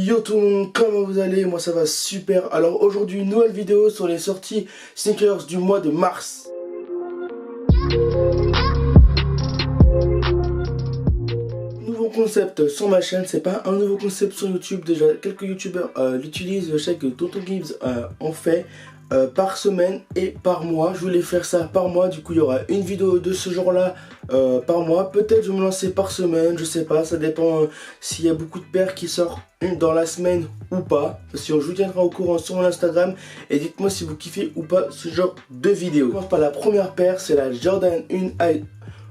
Yo tout le monde, comment vous allez? Moi ça va super. Alors aujourd'hui, nouvelle vidéo sur les sorties sneakers du mois de mars. Nouveau concept sur ma chaîne, c'est pas un nouveau concept sur YouTube. Déjà quelques youtubeurs l'utilisent, je sais que Tonton Gibbs en fait par semaine et par mois. Je voulais faire ça par mois, du coup il y aura une vidéo de ce genre là par mois. Peut-être je vais me lancer par semaine, je sais pas, ça dépend s'il y a beaucoup de paires qui sortent dans la semaine ou pas. Si je vous tiendrai au courant sur mon Instagram et dites-moi si vous kiffez ou pas ce genre de vidéo. Je commence par la première paire, c'est la Jordan 1 High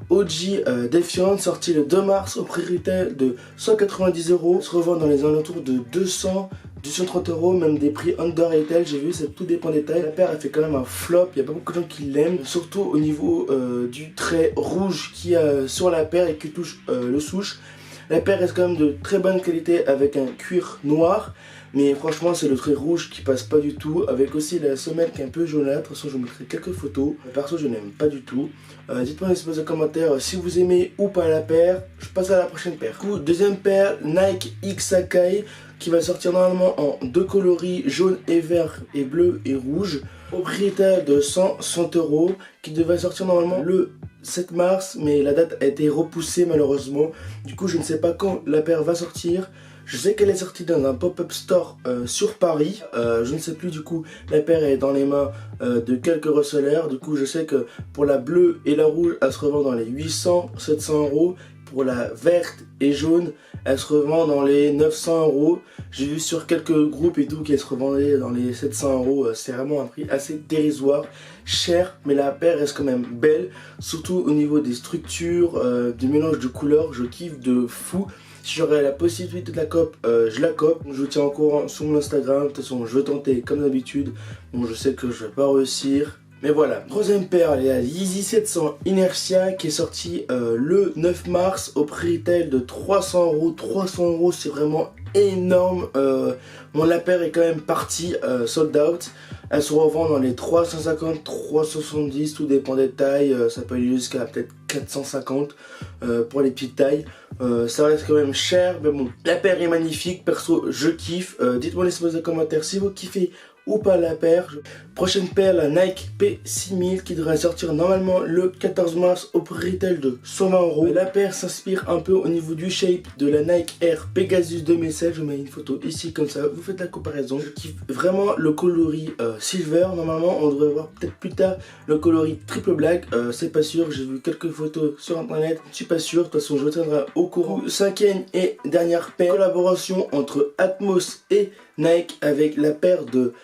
OG Defiant, sortie le 2 mars au prix retail de 190 €. Se revend dans les alentours de 200, 230 €, même des prix under retail. J'ai vu, ça tout dépend des tailles. La paire elle fait quand même un flop, il n'y a pas beaucoup de gens qui l'aiment, surtout au niveau du trait rouge qu'il y a sur la paire et qui touche le souche. La paire reste quand même de très bonne qualité avec un cuir noir. Mais franchement c'est le trait rouge qui passe pas du tout. Avec aussi la semelle qui est un peu jaunâtre. De toute façon je vous mettrai quelques photos. Perso je n'aime pas du tout. Dites-moi dans l'espace de commentaires si vous aimez ou pas la paire. Je passe à la prochaine paire. Du coup, deuxième paire, Nike X Akai, qui va sortir normalement en deux coloris, jaune et vert et bleu et rouge. Au prix de 160 €, qui devait sortir normalement le 7 mars, mais la date a été repoussée malheureusement. Du coup je ne sais pas quand la paire va sortir. Je sais qu'elle est sortie dans un pop-up store sur Paris. Je ne sais plus du coup, la paire est dans les mains de quelques resellers. Du coup je sais que pour la bleue et la rouge, elle se revend dans les 800-700 €. Pour la verte et jaune, elle se revend dans les 900 €. J'ai vu sur quelques groupes et tout qu'elle se revendait dans les 700 €. C'est vraiment un prix assez dérisoire, cher, mais la paire reste quand même belle. Surtout au niveau des structures, du mélange de couleurs, je kiffe de fou. Si j'aurais la possibilité de la cope, je la cope. Je vous tiens au courant sur mon Instagram. De toute façon, je vais tenter comme d'habitude. Bon, je sais que je vais pas réussir. Mais voilà. Troisième paire, il y a Yeezy 700 Inertia qui est sorti le 9 mars au prix retail de 300 €. 300 € c'est vraiment énorme. Bon, la paire est quand même partie sold out. Elle se revend dans les 350, 370, tout dépend des tailles. Ça peut aller jusqu'à peut-être 450 pour les petites tailles. Ça reste quand même cher, mais bon. La paire est magnifique, perso, je kiffe. Dites-moi dans l'espace de commentaires si vous kiffez ou pas la paire. Prochaine paire, la Nike P6000 qui devrait sortir normalement le 14 mars au prix retail de 120 €. La paire s'inspire un peu au niveau du shape de la Nike Air Pegasus 2016. Je mets une photo ici comme ça, vous faites la comparaison. Je kiffe vraiment le coloris silver. Normalement on devrait voir peut-être plus tard le coloris triple black. C'est pas sûr, j'ai vu quelques photos sur internet, je suis pas sûr. De toute façon je vous tiendrai au courant. Cinquième et dernière paire, collaboration entre Atmos et Nike avec la paire de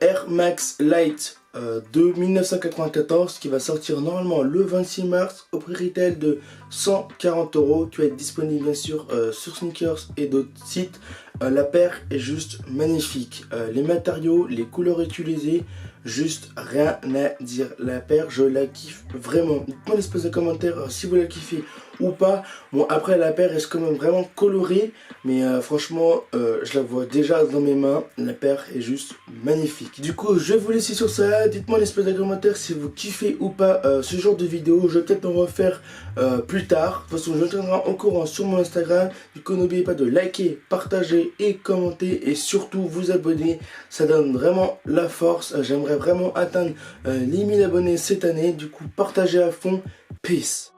Air Max Light de 1994 qui va sortir normalement le 26 mars au prix retail de 140 €, qui va être disponible bien sûr sur Sneakers et d'autres sites. La paire est juste magnifique. Les matériaux, les couleurs utilisées, juste rien à dire. La paire, je la kiffe vraiment. Dites-moi dans l'espace de commentaires si vous la kiffez ou pas. Bon, après la paire reste quand même vraiment colorée, mais franchement je la vois déjà dans mes mains. La paire est juste magnifique. Du coup je vais vous laisser sur ça. Dites-moi dans l'espace de commentaires si vous kiffez ou pas ce genre de vidéo. Je vais peut-être en refaire plus tard. De toute façon je vous tiendrai au courant sur mon Instagram. Du coup n'oubliez pas de liker, partager et commenter, et surtout vous abonner. Ça donne vraiment la force. J'aimerais vraiment atteindre les 1000 abonnés cette année. Du coup partagez à fond. Peace.